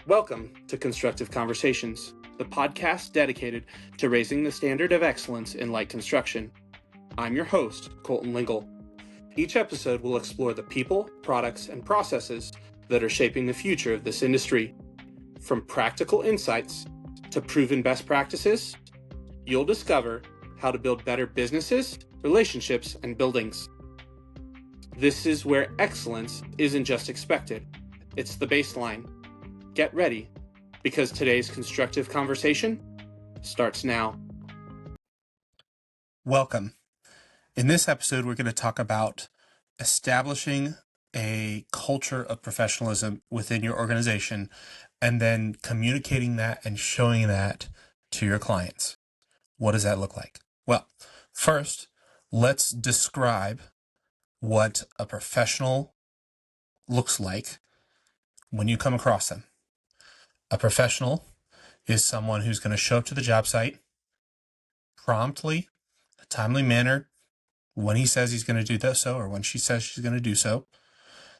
Welcome to Constructive Conversations, the podcast dedicated to raising the standard of excellence in light construction. I'm your host, Colton Lingle. Each episode will explore the people, products, and processes that are shaping the future of this industry. From practical insights to proven best practices, you'll discover how to build better businesses, relationships, and buildings. This is where excellence isn't just expected, it's the baseline. Get ready, because today's constructive conversation starts now. Welcome. In this episode, we're going to talk about establishing a culture of professionalism within your organization and then communicating that and showing that to your clients. What does that look like? Well, first, let's describe what a professional looks like when you come across them. A professional is someone who's going to show up to the job site promptly, a timely manner, when he says he's going to do so or when she says she's going to do so.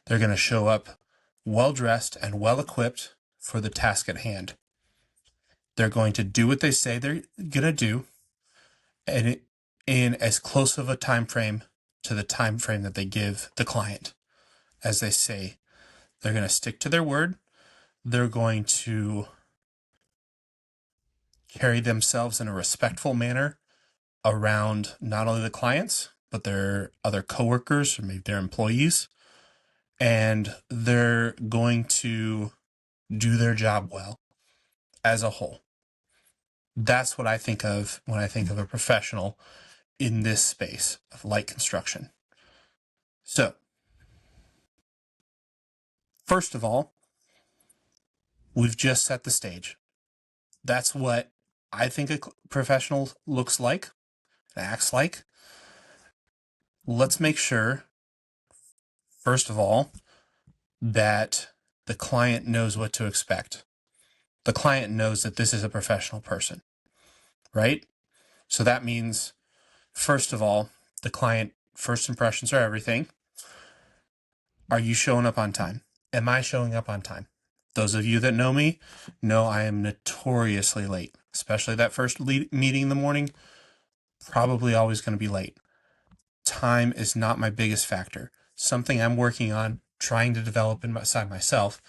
They're going to show up well-dressed and well-equipped for the task at hand. They're going to do what they say they're going to do, and in as close of a time frame to the time frame that they give the client. As they say, they're going to stick to their word. They're going to carry themselves in a respectful manner around not only the clients, but their other coworkers or maybe their employees. And they're going to do their job well as a whole. That's what I think of when I think of a professional in this space of light construction. So, first of all, we've just set the stage. That's what I think a professional looks like, acts like. Let's make sure, first of all, that the client knows what to expect. The client knows that this is a professional person, right? So that means, first of all, the client, first impressions are everything. Are you showing up on time? Am I showing up on time? Those of you that know me know I am notoriously late, especially that first meeting in the morning, probably always going to be late. Time is not my biggest factor. Something I'm working on, trying to develop inside myself,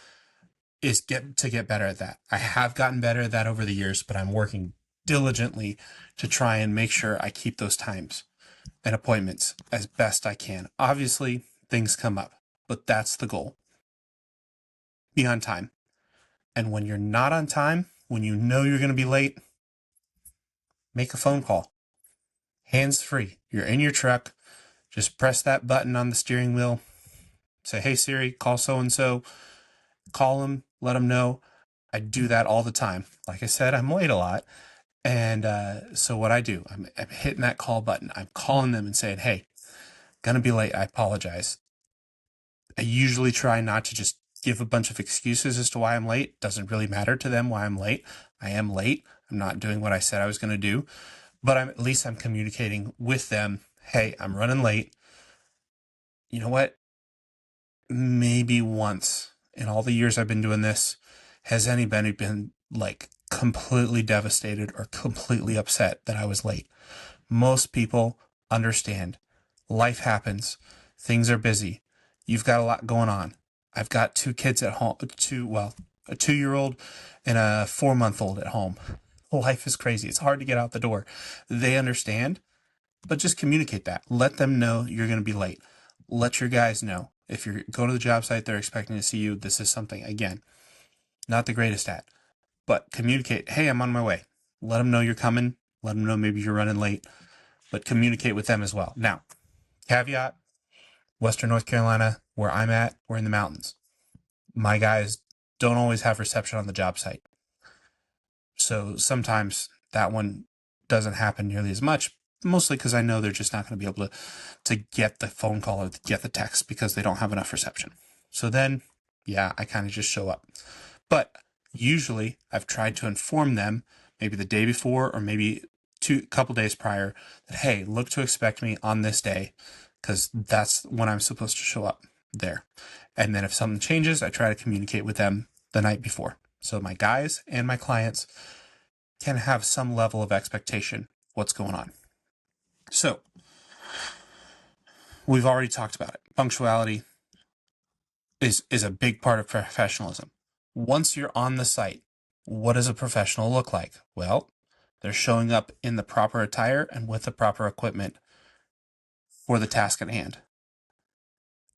is to get better at that. I have gotten better at that over the years, but I'm working diligently to try and make sure I keep those times and appointments as best I can. Obviously, things come up, but that's the goal. Be on time. And when you're not on time, when you know you're going to be late, make a phone call. Hands free. You're in your truck. Just press that button on the steering wheel. Say, hey Siri, call so-and-so. Call them, let them know. I do that all the time. Like I said, I'm late a lot. And so what I do, I'm hitting that call button. I'm calling them and saying, hey, gonna be late. I apologize. I usually try not to just give a bunch of excuses as to why I'm late. Doesn't really matter to them why I'm late. I am late. I'm not doing what I said I was going to do. But at least I'm communicating with them. Hey, I'm running late. You know what? Maybe once in all the years I've been doing this, has anybody been like completely devastated or completely upset that I was late? Most people understand. Life happens. Things are busy. You've got a lot going on. I've got two kids at home, a 2-year-old and a 4-month-old at home. Life is crazy. It's hard to get out the door. They understand, but just communicate that. Let them know you're going to be late. Let your guys know. If you're going to the job site, they're expecting to see you. This is something, again, not the greatest at, but communicate. Hey, I'm on my way. Let them know you're coming. Let them know maybe you're running late, but communicate with them as well. Now, caveat, Western North Carolina, where I'm at, we're in the mountains. My guys don't always have reception on the job site. So sometimes that one doesn't happen nearly as much, mostly because I know they're just not going to be able to get the phone call or get the text because they don't have enough reception. So then, yeah, I kind of just show up. But usually I've tried to inform them maybe the day before or maybe a couple days prior that, hey, look to expect me on this day because that's when I'm supposed to show up there. And then if something changes, I try to communicate with them the night before. So my guys and my clients can have some level of expectation what's going on. So we've already talked about it. Punctuality is a big part of professionalism. Once you're on the site, what does a professional look like? Well, they're showing up in the proper attire and with the proper equipment for the task at hand.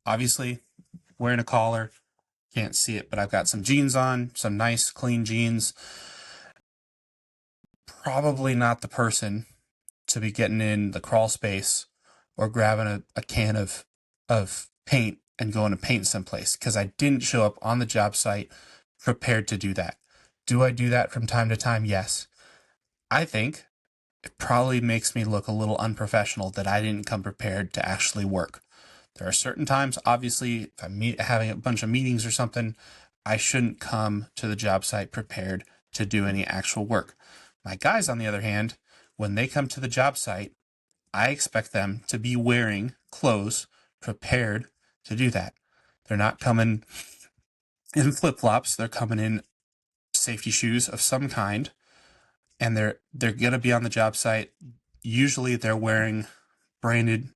Obviously, wearing a collar, can't see it, but I've got some jeans on, some nice clean jeans. Probably not the person to be getting in the crawl space or grabbing a can of paint and going to paint someplace, because I didn't show up on the job site prepared to do that. Do I do that from time to time? Yes. I think it probably makes me look a little unprofessional that I didn't come prepared to actually work. There are certain times, obviously, if I'm having a bunch of meetings or something, I shouldn't come to the job site prepared to do any actual work. My guys, on the other hand, when they come to the job site, I expect them to be wearing clothes prepared to do that. They're not coming in flip-flops. They're coming in safety shoes of some kind, and they're going to be on the job site. Usually they're wearing branded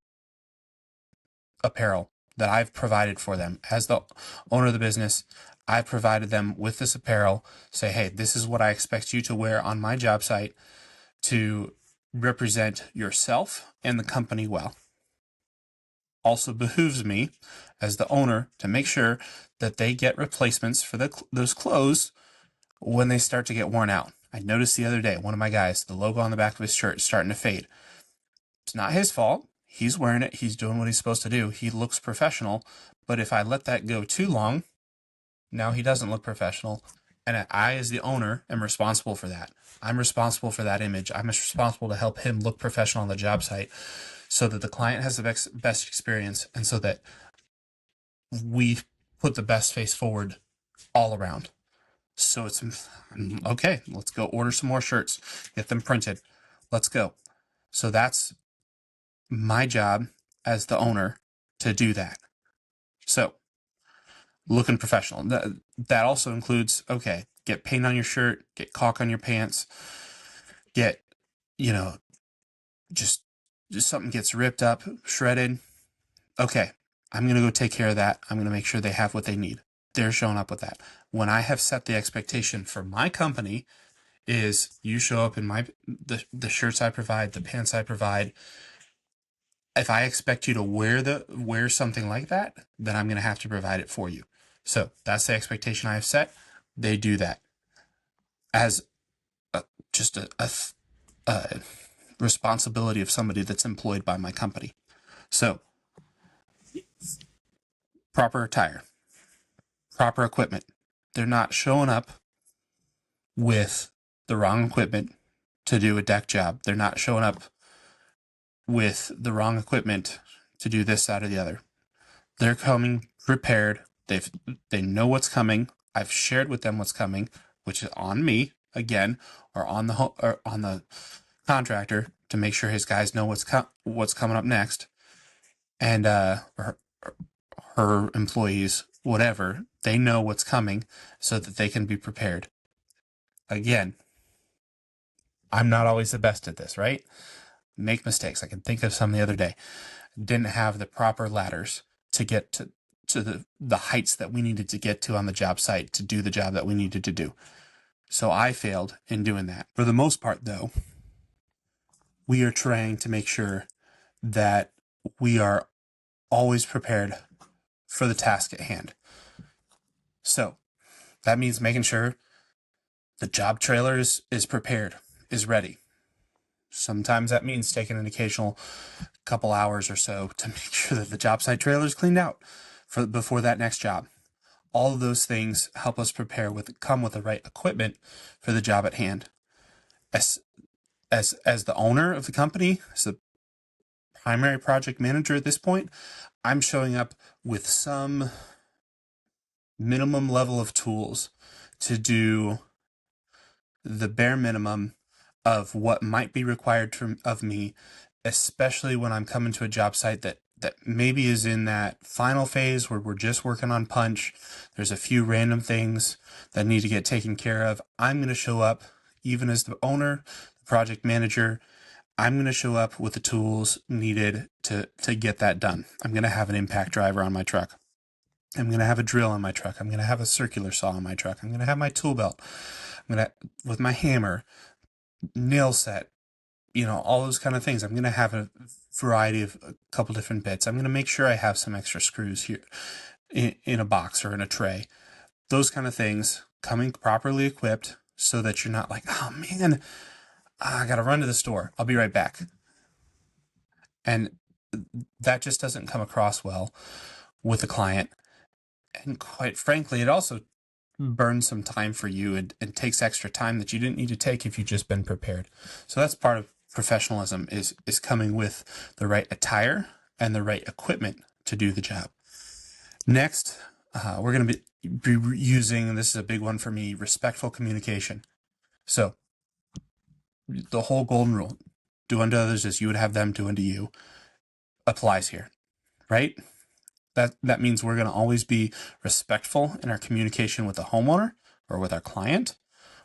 apparel that I've provided for them. As the owner of the business, I've provided them with this apparel. Say, hey, this is what I expect you to wear on my job site to represent yourself and the company well. Also behooves me as the owner to make sure that they get replacements for those clothes when they start to get worn out. I noticed the other day, one of my guys, the logo on the back of his shirt is starting to fade. It's not his fault. He's wearing it. He's doing what he's supposed to do. He looks professional. But if I let that go too long, now he doesn't look professional. And I, as the owner, am responsible for that. I'm responsible for that image. I'm responsible to help him look professional on the job site so that the client has the best experience and so that we put the best face forward all around. So it's, okay, let's go order some more shirts, get them printed. Let's go. So that's my job as the owner to do that. So looking professional. That also includes, okay, get paint on your shirt, get caulk on your pants, get, just something gets ripped up, shredded. Okay, I'm going to go take care of that. I'm going to make sure they have what they need. They're showing up with that. When I have set the expectation for my company is you show up in the shirts I provide, the pants I provide. If I expect you to wear something like that, then I'm going to have to provide it for you. So that's the expectation I have set. They do that as just a responsibility of somebody that's employed by my company. So proper attire, proper equipment. They're not showing up with the wrong equipment to do a deck job. They're not showing up with the wrong equipment to do this, that, or the other. They're coming prepared. They know what's coming. I've shared with them what's coming, which is on me again, or on the contractor to make sure his guys know what's coming up next, and her employees, whatever, they know what's coming so that they can be prepared. Again, I'm not always the best at this, right? Make mistakes. I can think of some the other day. Didn't have the proper ladders to get to the heights that we needed to get to on the job site to do the job that we needed to do. So I failed in doing that. For the most part, though, we are trying to make sure that we are always prepared for the task at hand. So that means making sure the job trailer is prepared, is ready. Sometimes that means taking an occasional couple hours or so to make sure that the job site trailer is cleaned out before that next job. All of those things help us come with the right equipment for the job at hand. As the owner of the company, as the primary project manager at this point, I'm showing up with some minimum level of tools to do the bare minimum of what might be required of me, especially when I'm coming to a job site that that maybe is in that final phase where we're just working on punch. There's a few random things that need to get taken care of. I'm going to show up, even as the owner, the project manager. I'm going to show up with the tools needed to get that done. I'm going to have an impact driver on my truck. I'm going to have a drill on my truck. I'm going to have a circular saw on my truck. I'm going to have my tool belt. I'm going to, with my hammer, nail set, all those kind of things. I'm going to have a variety of a couple different bits. I'm going to make sure I have some extra screws here in a box or in a tray. Those kind of things, coming properly equipped so that you're not like, oh man, I got to run to the store. I'll be right back. And that just doesn't come across well with the client. And quite frankly, it also burns some time for you and takes extra time that you didn't need to take if you'd just been prepared. So that's part of professionalism is coming with the right attire and the right equipment to do the job. Next, we're going to be using, this is a big one for me, respectful communication. So the whole golden rule, do unto others as you would have them do unto you, applies here, right? That means we're going to always be respectful in our communication with the homeowner or with our client.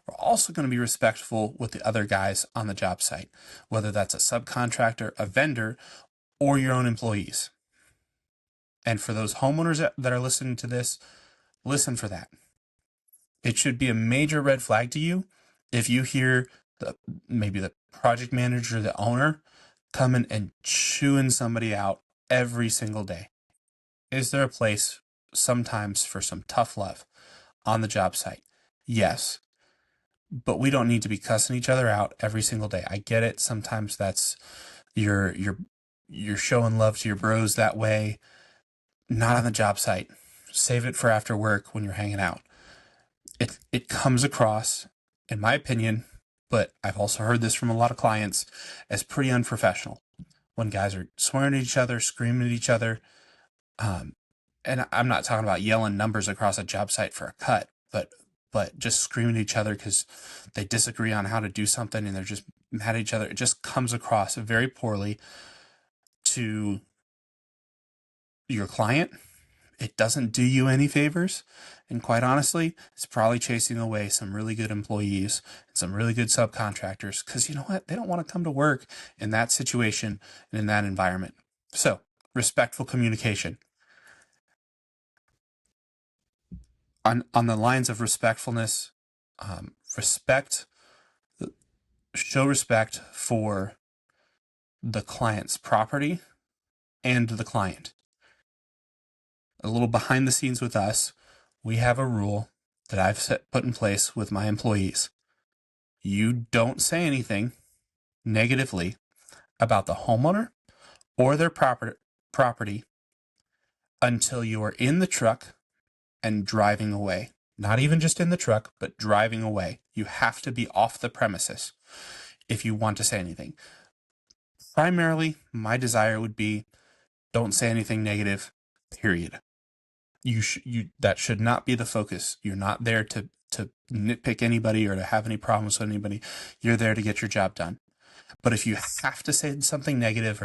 We're also going to be respectful with the other guys on the job site, whether that's a subcontractor, a vendor, or your own employees. And for those homeowners that are listening to this, listen for that. It should be a major red flag to you if you hear maybe the project manager, the owner, coming and chewing somebody out every single day. Is there a place sometimes for some tough love on the job site? Yes. But we don't need to be cussing each other out every single day. I get it. Sometimes that's you're showing love to your bros that way. Not on the job site. Save it for after work when you're hanging out. It comes across, in my opinion, but I've also heard this from a lot of clients, as pretty unprofessional when guys are swearing at each other, screaming at each other. And I'm not talking about yelling numbers across a job site for a cut, but just screaming at each other because they disagree on how to do something and they're just mad at each other. It just comes across very poorly to your client. It doesn't do you any favors. And quite honestly, it's probably chasing away some really good employees and some really good subcontractors because you know what? They don't want to come to work in that situation and in that environment. So, respectful communication. On the lines of respectfulness, show respect for the client's property and the client. A little behind the scenes with us, we have a rule that I've put in place with my employees. You don't say anything negatively about the homeowner or their property until you are in the truck and driving away. Not even just in the truck, but driving away. You have to be off the premises if you want to say anything. Primarily, my desire would be don't say anything negative, period. That should not be the focus. You're not there to nitpick anybody or to have any problems with anybody. You're there to get your job done. But if you have to say something negative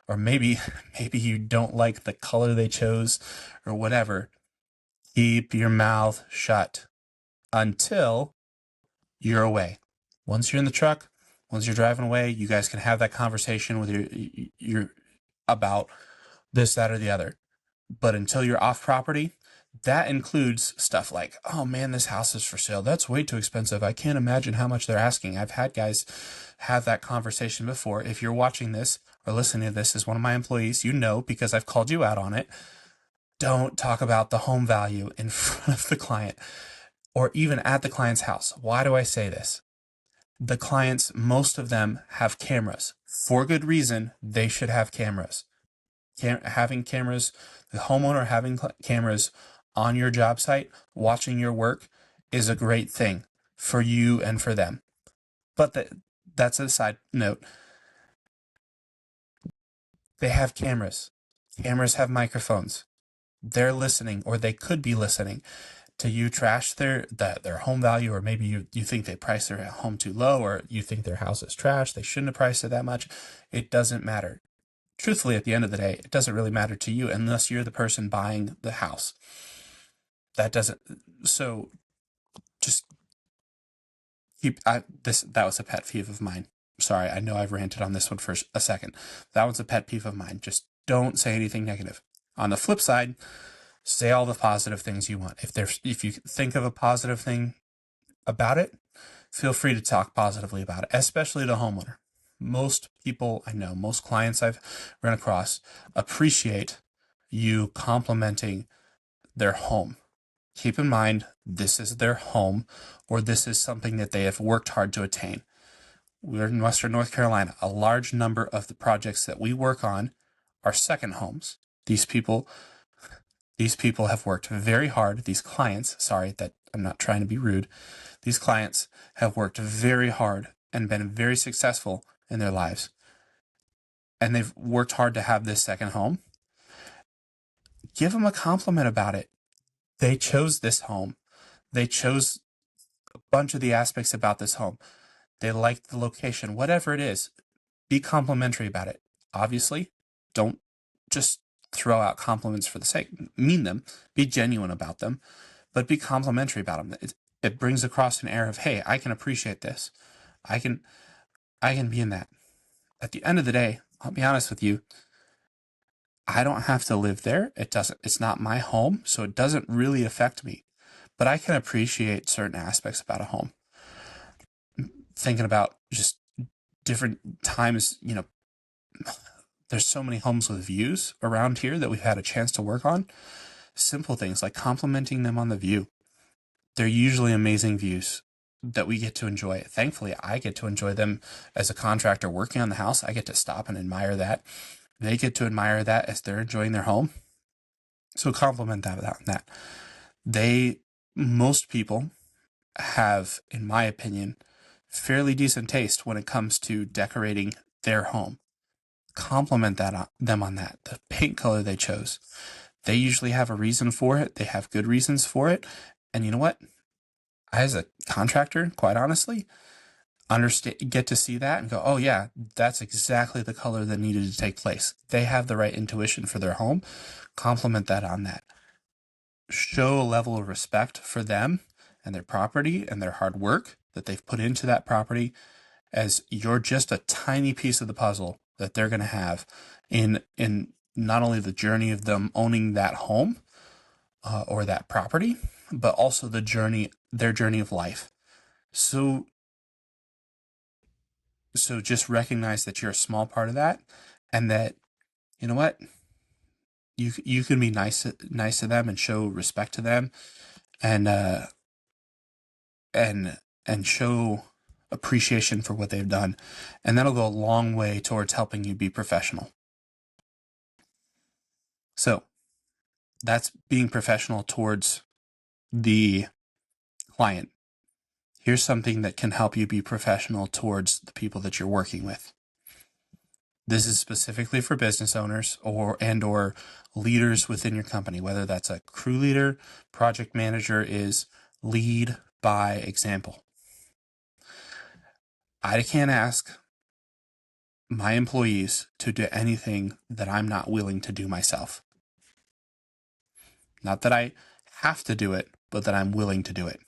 or maybe you don't like the color they chose or whatever, keep your mouth shut until you're away. Once you're in the truck, once you're driving away, you guys can have that conversation with your about this, that, or the other. But until you're off property, that includes stuff like, oh man, this house is for sale. That's way too expensive. I can't imagine how much they're asking. I've had guys have that conversation before. If you're watching this or listening to this as one of my employees, you know, because I've called you out on it. Don't talk about the home value in front of the client or even at the client's house. Why do I say this? The clients, most of them have cameras. For good reason, they should have cameras. Having cameras, the homeowner having cameras on your job site, watching your work is a great thing for you and for them. But that's a side note. They have cameras. Cameras have microphones. They're listening, or they could be listening to you trash their home value, or maybe you think they priced their home too low, or you think their house is trash. They shouldn't have priced it that much. It doesn't matter. truthfully, at the end of the day, it doesn't really matter to you unless you're the person buying the house. That doesn't. So just that was a pet peeve of mine. Sorry, I know I've ranted on this one for a second. That was a pet peeve of mine. Just don't say anything negative. On the flip side, say all the positive things you want. If you think of a positive thing about it, feel free to talk positively about it, especially the homeowner. Most people I know, most clients I've run across appreciate you complimenting their home. Keep in mind, this is their home, or this is something that they have worked hard to attain. We're in Western North Carolina. A large number of the projects that we work on are second homes. These people have worked very hard. These clients, sorry that I'm not trying to be rude. These clients have worked very hard and been very successful in their lives. And they've worked hard to have this second home. Give them a compliment about it. They chose this home. They chose a bunch of the aspects about this home. They liked the location, whatever it is. Be complimentary about it. Obviously, don't just throw out compliments for the sake. Mean them. Be genuine about them, but be complimentary about them. It brings across an air of, hey, I can appreciate this. I can be in that. At the end of the day, I'll be honest with you, I don't have to live there. It's not my home, so it doesn't really affect me. But I can appreciate certain aspects about a home. Thinking about just different times, there's so many homes with views around here that we've had a chance to work on. Simple things like complimenting them on the view. They're usually amazing views that we get to enjoy. Thankfully, I get to enjoy them as a contractor working on the house. I get to stop and admire that. They get to admire that as they're enjoying their home. So compliment that. Most people have, in my opinion, fairly decent taste when it comes to decorating their home. Compliment them on that. The paint color they chose. They usually have a reason for it. They have good reasons for it. And you know what? As a contractor, quite honestly, get to see that and go, oh yeah, that's exactly the color that needed to take place. They have the right intuition for their home. Compliment that on that. Show a level of respect for them and their property and their hard work that they've put into that property, as you're just a tiny piece of the puzzle that they're going to have in not only the journey of them owning that home or that property, but also their journey of life. So just recognize that you're a small part of that, and that, you know what, you can be nice to them and show respect to them, and show appreciation for what they've done, and that'll go a long way towards helping you be professional. So that's being professional towards the client. Here's something that can help you be professional towards the people that you're working with. This is specifically for business owners or leaders within your company, whether that's a crew leader, project manager, is lead by example. I can't ask my employees to do anything that I'm not willing to do myself. Not that I have to do it, but that I'm willing to do it.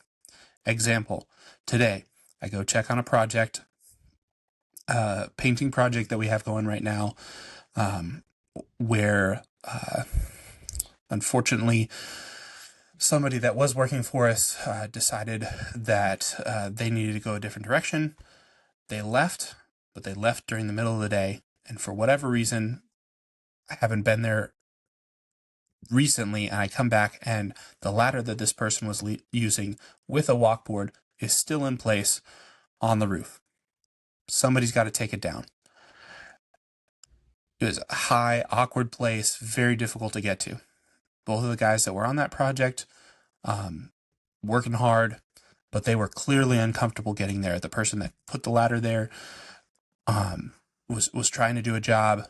Example, today I go check on a project, painting project that we have going right now, where unfortunately somebody that was working for us decided that they needed to go a different direction. They left, but they left during the middle of the day, and for whatever reason, I haven't been there recently, and I come back and the ladder that this person was using with a walkboard is still in place on the roof. Somebody's got to take it down. It was a high, awkward place, very difficult to get to. Both of the guys that were on that project, working hard, but they were clearly uncomfortable getting there. The person that put the ladder there was trying to do a job,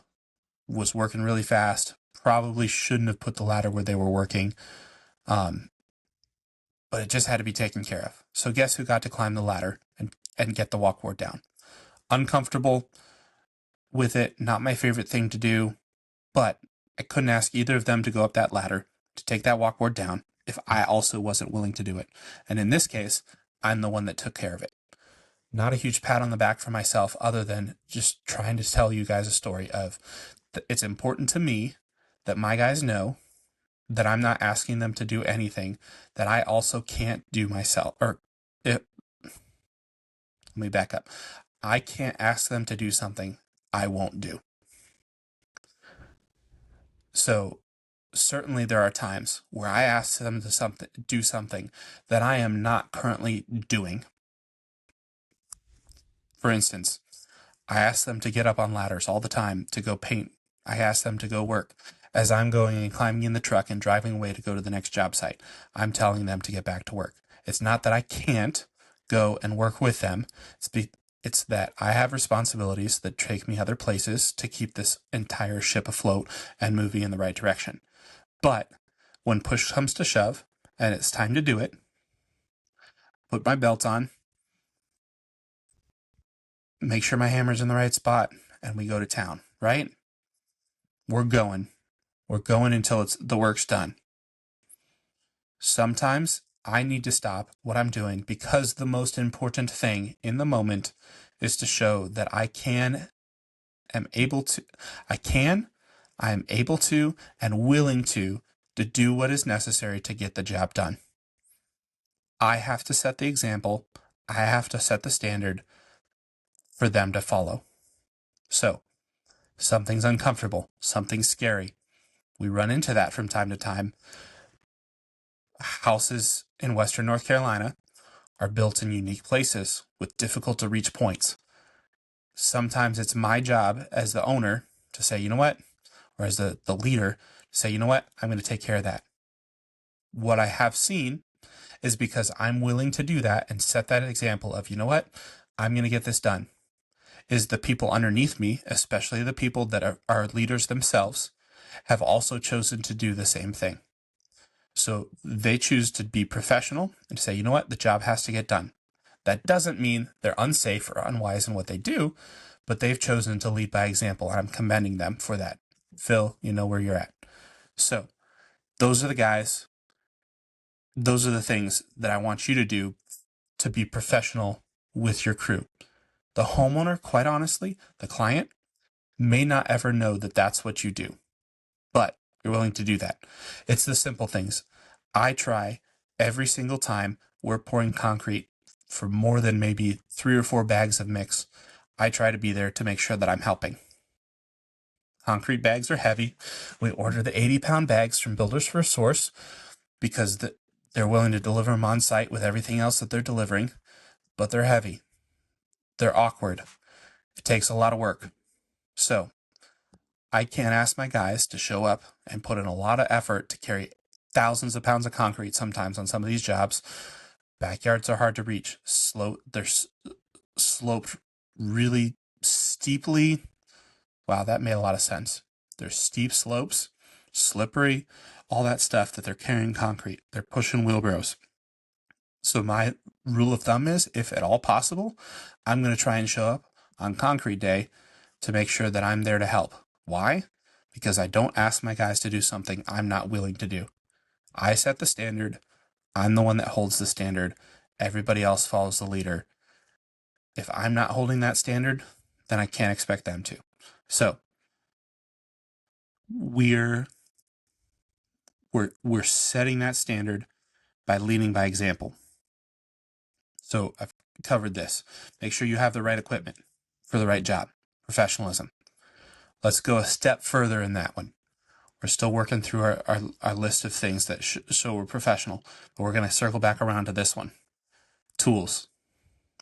was working really fast, probably shouldn't have put the ladder where they were working, but it just had to be taken care of. So guess who got to climb the ladder and get the walkboard down? Uncomfortable with it, not my favorite thing to do, But I couldn't ask either of them to go up that ladder, to take that walkboard down, if I also wasn't willing to do it. And in this case, I'm the one that took care of it. Not a huge pat on the back for myself, other than just trying to tell you guys a story of it's important to me that my guys know that I'm not asking them to do anything that I also can't do myself. Let me back up. I can't ask them to do something I won't do. So certainly there are times where I ask them to do something that I am not currently doing. For instance, I ask them to get up on ladders all the time to go paint. I ask them to go work. As I'm going and climbing in the truck and driving away to go to the next job site, I'm telling them to get back to work. It's not that I can't go and work with them. It's that I have responsibilities that take me other places to keep this entire ship afloat and moving in the right direction. But when push comes to shove and it's time to do it, put my belt on, make sure my hammer's in the right spot, and we go to town, right? We're going. We're going until the work's done. Sometimes I need to stop what I'm doing because the most important thing in the moment is to show that I am able to, and willing to do what is necessary to get the job done. I have to set the example. I have to set the standard for them to follow. So, something's uncomfortable, something's scary. We run into that from time to time. Houses in Western North Carolina are built in unique places with difficult to reach points. Sometimes it's my job as the owner to say, you know what, or as the leader to say, you know what, I'm going to take care of that. What I have seen is because I'm willing to do that and set that example of, you know what, I'm going to get this done, is the people underneath me, especially the people that are leaders themselves, have also chosen to do the same thing. So they choose to be professional and say, you know what, the job has to get done. That doesn't mean they're unsafe or unwise in what they do, but they've chosen to lead by example, and I'm commending them for that. Phil, you know where you're at. So those are the guys. Those are the things that I want you to do to be professional with your crew. The homeowner, quite honestly, the client, may not ever know that that's what you do, but you're willing to do that. It's the simple things. I try every single time we're pouring concrete for more than maybe 3 or 4 bags of mix. I try to be there to make sure that I'm helping. Concrete bags are heavy. We order the 80-pound bags from Builders for a Source because they're willing to deliver them on site with everything else that they're delivering, but they're heavy. They're awkward. It takes a lot of work. So I can't ask my guys to show up and put in a lot of effort to carry thousands of pounds of concrete sometimes on some of these jobs. Backyards are hard to reach. They're sloped really steeply. Wow, that made a lot of sense. There's steep slopes, slippery, all that stuff that they're carrying concrete. They're pushing wheelbarrows. So my rule of thumb is, if at all possible, I'm going to try and show up on concrete day to make sure that I'm there to help. Why? Because I don't ask my guys to do something I'm not willing to do. I set the standard. I'm the one that holds the standard. Everybody else follows the leader. If I'm not holding that standard, then I can't expect them to. So we're setting that standard by leading by example. So I've covered this. Make sure you have the right equipment for the right job. Professionalism. Let's go a step further in that one. We're still working through our list of things that show we're professional, but we're going to circle back around to this one. Tools.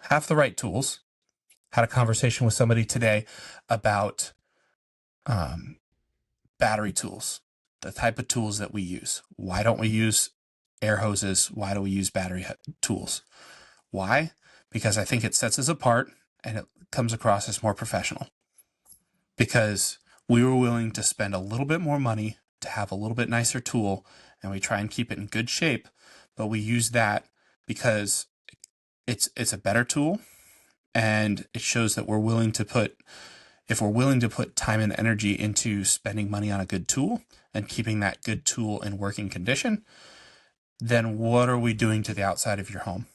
Have the right tools. Had a conversation with somebody today about battery tools, the type of tools that we use. Why don't we use air hoses? Why do we use battery tools? Why? Because I think it sets us apart and it comes across as more professional. Because we were willing to spend a little bit more money to have a little bit nicer tool, and we try and keep it in good shape, but we use that because it's a better tool, and it shows that we're willing to put if we're willing to put time and energy into spending money on a good tool and keeping that good tool in working condition, then what are we doing to the outside of your home?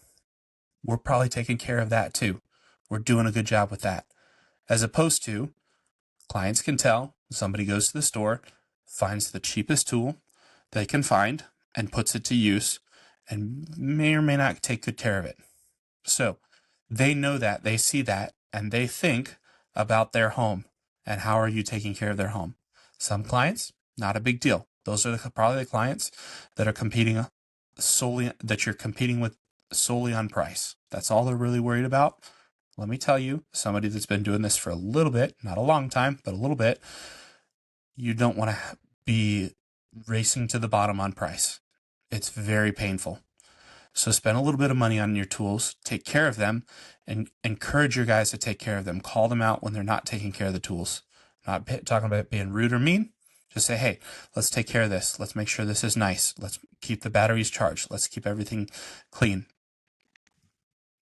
We're probably taking care of that too. We're doing a good job with that. As opposed to, clients can tell somebody goes to the store, finds the cheapest tool they can find and puts it to use and may or may not take good care of it. So they know that, they see that, and they think about their home and how are you taking care of their home. Some clients, not a big deal. Those are probably the clients that are competing solely, that you're competing with solely on price. That's all they're really worried about. Let me tell you, somebody that's been doing this for a little bit, not a long time, but a little bit, you don't want to be racing to the bottom on price. It's very painful. So spend a little bit of money on your tools, take care of them, and encourage your guys to take care of them. Call them out when they're not taking care of the tools. Not talking about being rude or mean. Just say, hey, let's take care of this. Let's make sure this is nice. Let's keep the batteries charged. Let's keep everything clean.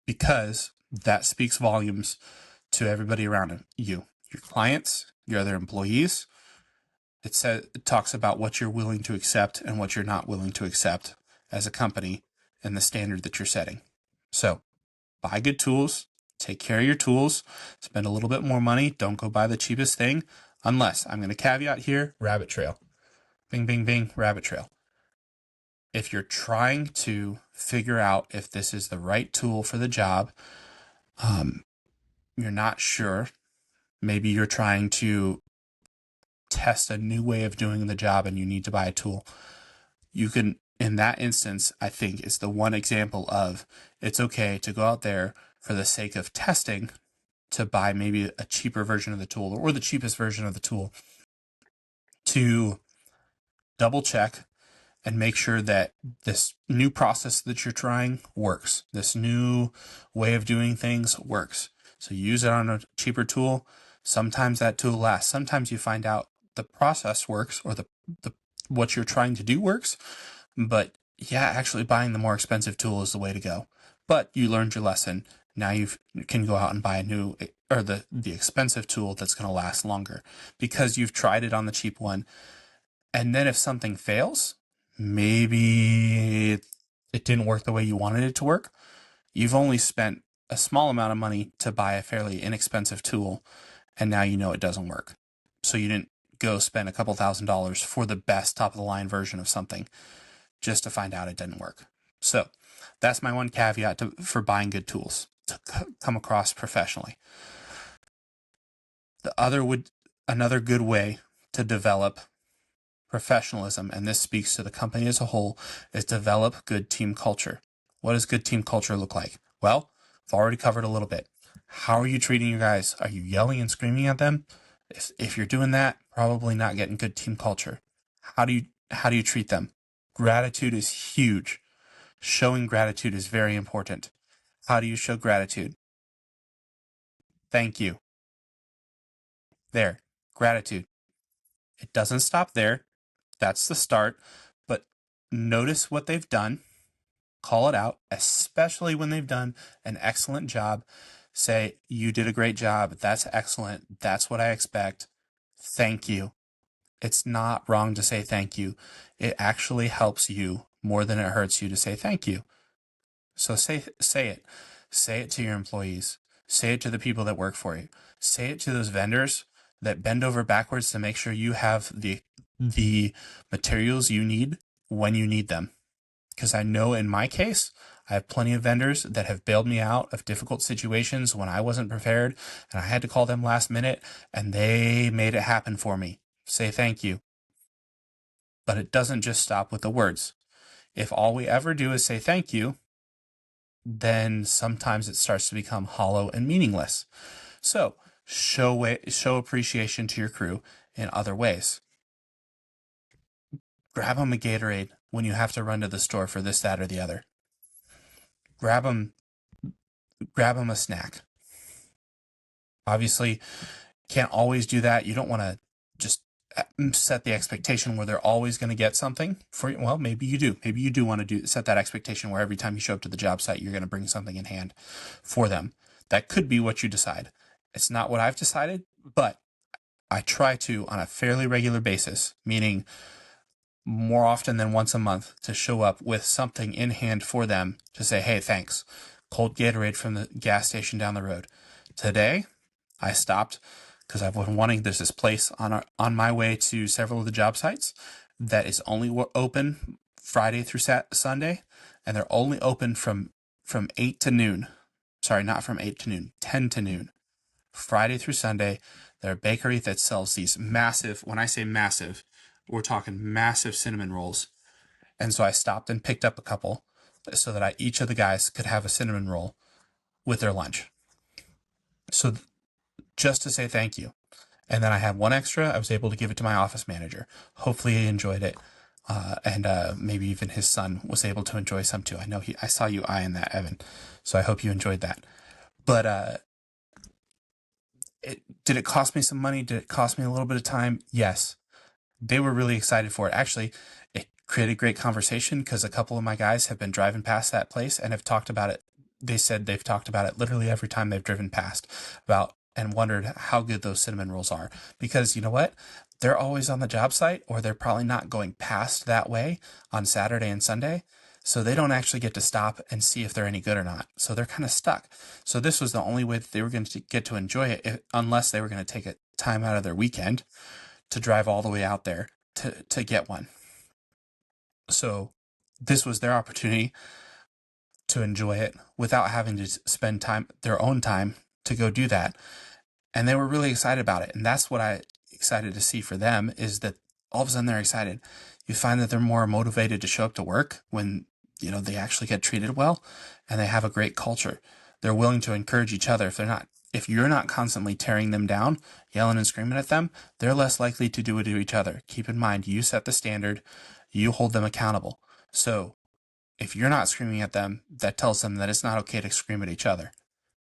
Because that speaks volumes to everybody around you, your clients, your other employees. It talks about what you're willing to accept and what you're not willing to accept as a company and the standard that you're setting. So buy good tools, take care of your tools, spend a little bit more money. Don't go buy the cheapest thing unless, I'm going to caveat here, rabbit trail. Bing, bing, bing, rabbit trail. If you're trying to figure out if this is the right tool for the job, you're not sure, maybe you're trying to test a new way of doing the job and you need to buy a tool, you can, in that instance, I think is the one example of it's okay to go out there for the sake of testing to buy maybe a cheaper version of the tool or the cheapest version of the tool to double check and make sure that this new process that you're trying works. This new way of doing things works. So you use it on a cheaper tool. Sometimes that tool lasts. Sometimes you find out the process works or the what you're trying to do works. But yeah, actually buying the more expensive tool is the way to go. But you learned your lesson. Now you can go out and buy a new or the expensive tool that's going to last longer because you've tried it on the cheap one. And then if something fails, maybe it didn't work the way you wanted it to work. You've only spent a small amount of money to buy a fairly inexpensive tool, and now you know it doesn't work. So you didn't go spend a couple $1,000s for the best top of the line version of something just to find out it didn't work. So that's my one caveat for buying good tools to come across professionally. Another good way to develop professionalism, and this speaks to the company as a whole, is develop good team culture. What does good team culture look like? Well, I've already covered a little bit. How are you treating your guys? Are you yelling and screaming at them? If you're doing that, probably not getting good team culture. How do you treat them? Gratitude is huge. Showing gratitude is very important. How do you show gratitude? Thank you. There, gratitude. It doesn't stop there. That's the start. But notice what they've done. Call it out, especially when they've done an excellent job. Say, you did a great job. That's excellent. That's what I expect. Thank you. It's not wrong to say thank you. It actually helps you more than it hurts you to say thank you. So say it. Say it to your employees. Say it to the people that work for you. Say it to those vendors that bend over backwards to make sure you have the materials you need when you need them. Because I know in my case, I have plenty of vendors that have bailed me out of difficult situations when I wasn't prepared and I had to call them last minute and they made it happen for me. Say thank you. But it doesn't just stop with the words. If all we ever do is say thank you, then sometimes it starts to become hollow and meaningless. So show appreciation to your crew in other ways. Grab them a Gatorade when you have to run to the store for this, that, or the other. Grab them a snack. Obviously, can't always do that. You don't want to just set the expectation where they're always going to get something for you. Well, maybe you do. Maybe you do want to set that expectation where every time you show up to the job site, you're going to bring something in hand for them. That could be what you decide. It's not what I've decided, But I try to, on a fairly regular basis, meaning more often than once a month, to show up with something in hand for them to say, hey, thanks. Cold Gatorade from the gas station down the road. Today, I stopped because I've been wanting, there's this place on my way to several of the job sites that is only open Friday through Sunday, and they're only open from 8 to noon. Sorry, not from 8 to noon, 10 to noon. Friday through Sunday. They're a bakery that sells these massive, when I say massive, we're talking massive cinnamon rolls. And so I stopped and picked up a couple so that each of the guys could have a cinnamon roll with their lunch. So just to say thank you. And then I had one extra. I was able to give it to my office manager. Hopefully he enjoyed it. And maybe even his son was able to enjoy some too. I know I saw you eyeing that, Evan. So I hope you enjoyed that. But did it cost me some money? Did it cost me a little bit of time? Yes. They were really excited for it. Actually, it created great conversation because a couple of my guys have been driving past that place and have talked about it. They said they've talked about it literally every time they've driven past and wondered how good those cinnamon rolls are. Because you know what? They're always on the job site, or they're probably not going past that way on Saturday and Sunday. So they don't actually get to stop and see if they're any good or not. So they're kind of stuck. So this was the only way that they were going to get to enjoy it, unless they were going to take a time out of their weekend to drive all the way out there to get one. So this was their opportunity to enjoy it without having to spend their own time to go do that. And they were really excited about it. And that's what I excited to see for them, is that all of a sudden they're excited. You find that they're more motivated to show up to work when, they actually get treated well and they have a great culture. They're willing to encourage each other. If you're not constantly tearing them down, yelling and screaming at them, they're less likely to do it to each other. Keep in mind, you set the standard, you hold them accountable. So if you're not screaming at them, that tells them that it's not okay to scream at each other,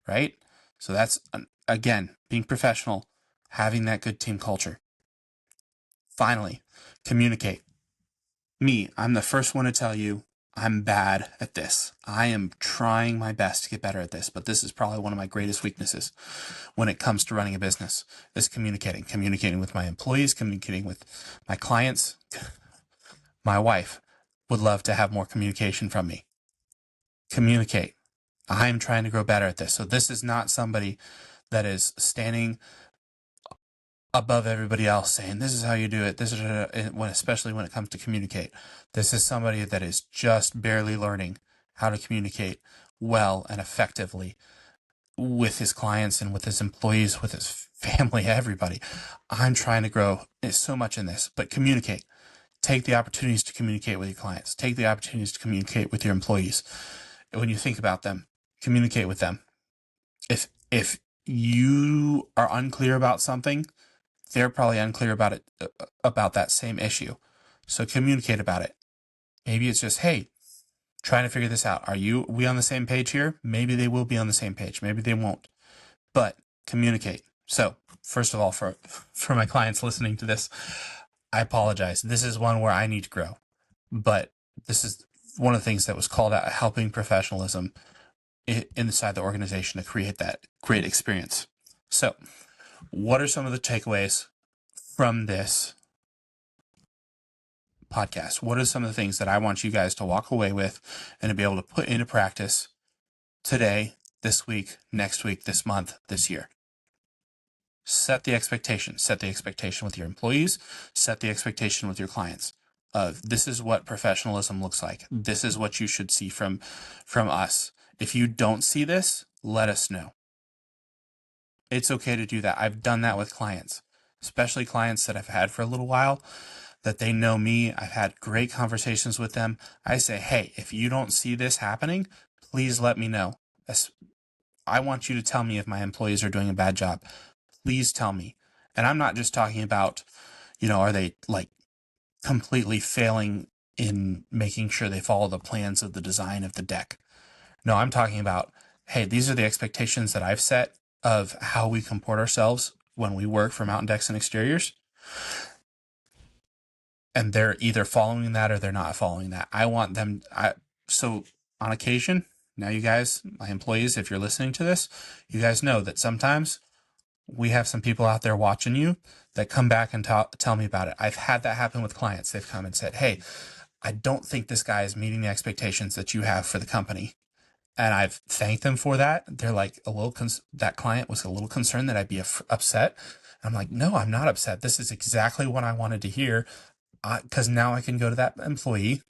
right? So that's, again, being professional, having that good team culture. Finally, communicate. I'm the first one to tell you I'm bad at this. I am trying my best to get better at this, but this is probably one of my greatest weaknesses when it comes to running a business, is communicating with my employees, communicating with my clients. My wife would love to have more communication from me. Communicate. I'm trying to grow better at this. So this is not somebody that is standing above everybody else saying, this is how you do it. This is especially when it comes to communicate. This is somebody that is just barely learning how to communicate well and effectively with his clients and with his employees, with his family, everybody. I'm trying to grow so much in this, but communicate. Take the opportunities to communicate with your clients. Take the opportunities to communicate with your employees. When you think about them, communicate with them. If you are unclear about something, they're probably unclear about it, about that same issue. So communicate about it. Maybe it's just, hey, trying to figure this out. We on the same page here? Maybe they will be on the same page. Maybe they won't. But communicate. So first of all, for my clients listening to this, I apologize. This is one where I need to grow. But this is one of the things that was called out, helping professionalism inside the organization to create that great experience. So what are some of the takeaways from this podcast? What are some of the things that I want you guys to walk away with and to be able to put into practice today, this week, next week, this month, this year? Set the expectation. Set the expectation with your employees. Set the expectation with your clients. This is what professionalism looks like. This is what you should see from us. If you don't see this, let us know. It's okay to do that. I've done that with clients, especially clients that I've had for a little while, that they know me. I've had great conversations with them. I say, hey, if you don't see this happening, please let me know. I want you to tell me if my employees are doing a bad job. Please tell me. And I'm not just talking about, are they like completely failing in making sure they follow the plans of the design of the deck. No, I'm talking about, hey, these are the expectations that I've set of how we comport ourselves when we work for Mountain Decks and Exteriors. And they're either following that or they're not following that. I want them. So on occasion, now you guys, my employees, if you're listening to this, you guys know that sometimes We have some people out there watching you that come back and tell me about it. I've had that happen with clients. They've come and said, hey, I don't think this guy is meeting the expectations that you have for the company. And I've thanked them for that. They're like that client was a little concerned that I'd be upset. I'm like, no, I'm not upset. This is exactly what I wanted to hear. Because now I can go to that employee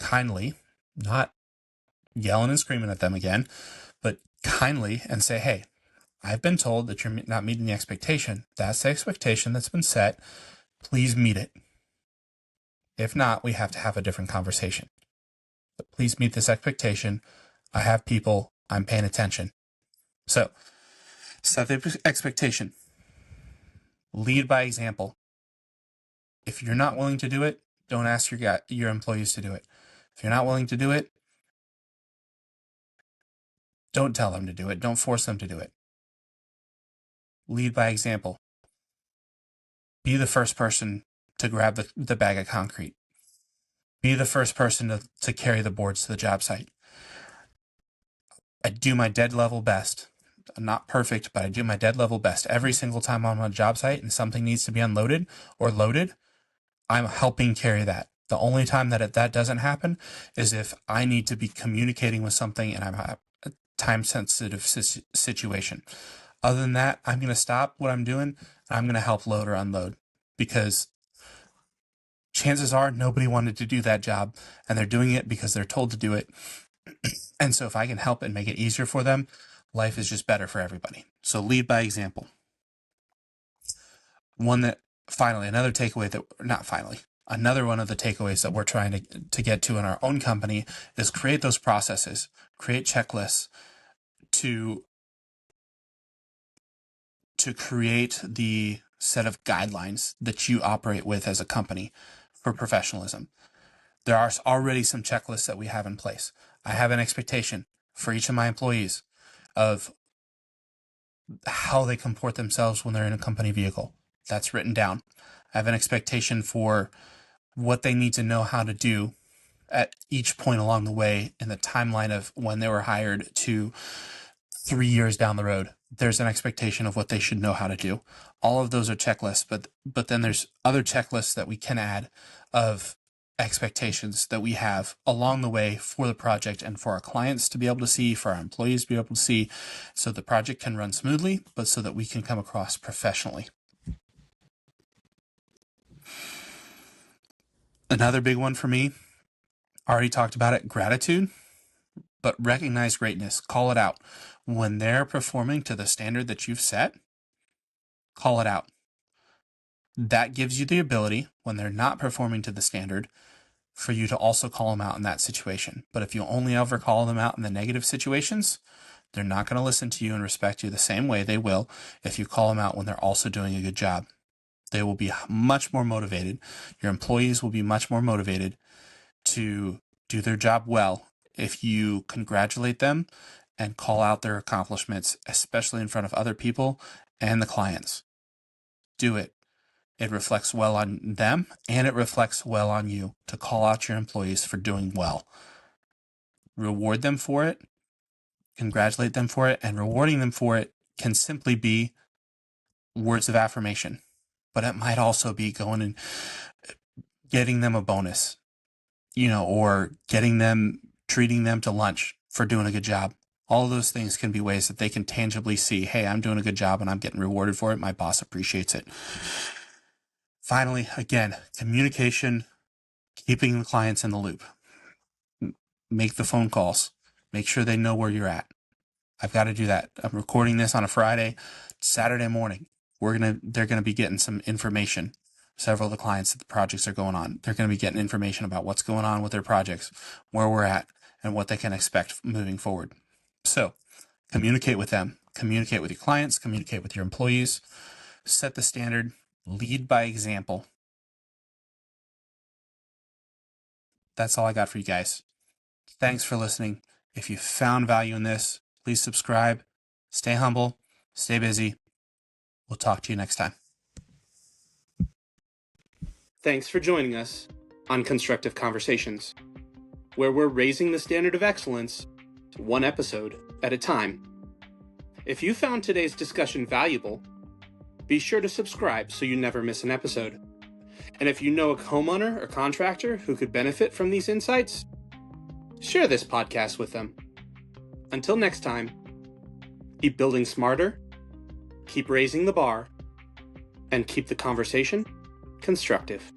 kindly, not yelling and screaming at them again, but kindly, and say, hey, I've been told that you're not meeting the expectation. That's the expectation that's been set. Please meet it. If not, we have to have a different conversation. But please meet this expectation. I have people. I'm paying attention. So set the expectation. Lead by example. If you're not willing to do it, don't ask your employees to do it. If you're not willing to do it, don't tell them to do it. Don't force them to do it. Lead by example. Be the first person to grab the bag of concrete. Be the first person to carry the boards to the job site. I do my dead level best. I'm not perfect, but I do my dead level best. Every single time I'm on a job site and something needs to be unloaded or loaded, I'm helping carry that. The only time that doesn't happen is if I need to be communicating with something and I'm a time-sensitive situation. Other than that, I'm going to stop what I'm doing and I'm going to help load or unload, because chances are nobody wanted to do that job and they're doing it because they're told to do it. And so if I can help and make it easier for them, life is just better for everybody. So lead by example. Another one of the takeaways that we're trying to get to in our own company is create those processes, create checklists to create the set of guidelines that you operate with as a company for professionalism. There are already some checklists that we have in place. I have an expectation for each of my employees of how they comport themselves when they're in a company vehicle. That's written down. I have an expectation for what they need to know how to do at each point along the way in the timeline of when they were hired to 3 years down the road. There's an expectation of what they should know how to do. All of those are checklists, but then there's other checklists that we can add of expectations that we have along the way for the project and for our clients to be able to see, for our employees to be able to see, so the project can run smoothly, but so that we can come across professionally. Another big one for me, already talked about it, gratitude, but recognize greatness. Call it out. When they're performing to the standard that you've set, call it out. That gives you the ability, when they're not performing to the standard, for you to also call them out in that situation. But if you only ever call them out in the negative situations, they're not going to listen to you and respect you the same way they will if you call them out when they're also doing a good job. They will be much more motivated. Your employees will be much more motivated to do their job well if you congratulate them and call out their accomplishments, especially in front of other people and the clients. Do it. It reflects well on them, and it reflects well on you to call out your employees for doing well. Reward them for it, congratulate them for it, and rewarding them for it can simply be words of affirmation, but it might also be going and getting them a bonus, or treating them to lunch for doing a good job. All of those things can be ways that they can tangibly see, hey, I'm doing a good job and I'm getting rewarded for it. My boss appreciates it. Finally, again, communication, keeping the clients in the loop. Make the phone calls. Make sure they know where you're at. I've got to do that. I'm recording this on a Friday. Saturday morning, they're gonna be getting some information. Several of the clients that the projects are going on, they're going to be getting information about what's going on with their projects, where we're at, and what they can expect moving forward. So communicate with them, communicate with your clients, communicate with your employees, set the standard, lead by example. That's all I got for you guys. Thanks for listening. If you found value in this, please subscribe, stay humble, stay busy. We'll talk to you next time. Thanks for joining us on Constructive Conversations, where we're raising the standard of excellence one episode at a time. If you found today's discussion valuable, be sure to subscribe so you never miss an episode. And if you know a homeowner or contractor who could benefit from these insights, share this podcast with them. Until next time, keep building smarter, keep raising the bar, and keep the conversation constructive.